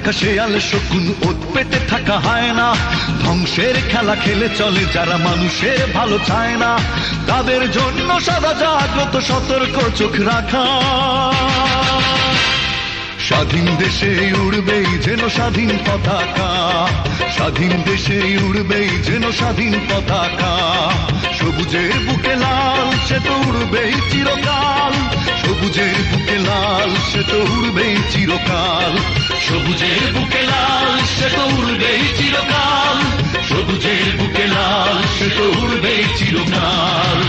থাকা শেয়াল শকুন, ওত পেতে থাকা হায়না, ধ্বংসের খেলা খেলে চলে যারা মানুষের ভালো চায় না, তাদের জন্য সদা জাগ্রত সতর্ক চোখ রাখা। স্বাধীন দেশে উড়বেই যেন স্বাধীন পতাকা, স্বাধীন দেশে উড়বেই যেন স্বাধীন পতাকা। সবুজের বুকে লাল সে তো উড়বেই চিরকাল, সবুজের বুকে লাল সে তো উড়বেই চিরকাল, সবুজের বুকে লাল সে তো উড়বেই চিরকাল, সবুজের বুকে লাল সে তো উড়বেই চিরকাল।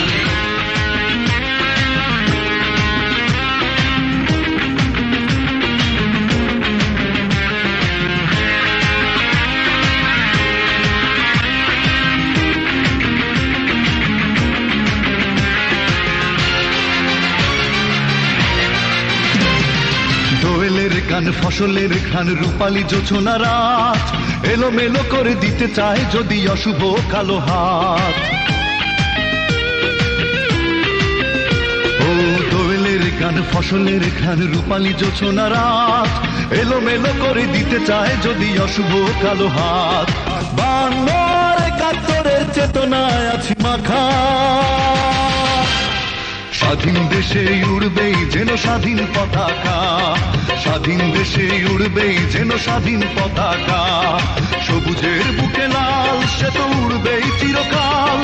দোয়েলের গান ফসলের ঘ্রাণ রূপালী জোছনা রাত, এলোমেলো করে দিতে চায় যদি অশুভ কালো হাত। ও দোয়েলের গান ফসলের ঘ্রাণ রূপালী জোছনা রাত, এলোমেলো করে দিতে চায় যদি অশুভ কালো হাত। বাংলার একাত্তরের চেতনায় আছি মাখা, স্বাধীন দেশে উড়বেই যেন স্বাধীন পতাকা, স্বাধীন দেশে উড়বেই যেন স্বাধীন পতাকা। সবুজের বুকে লাল সে তো উড়বেই চিরকাল,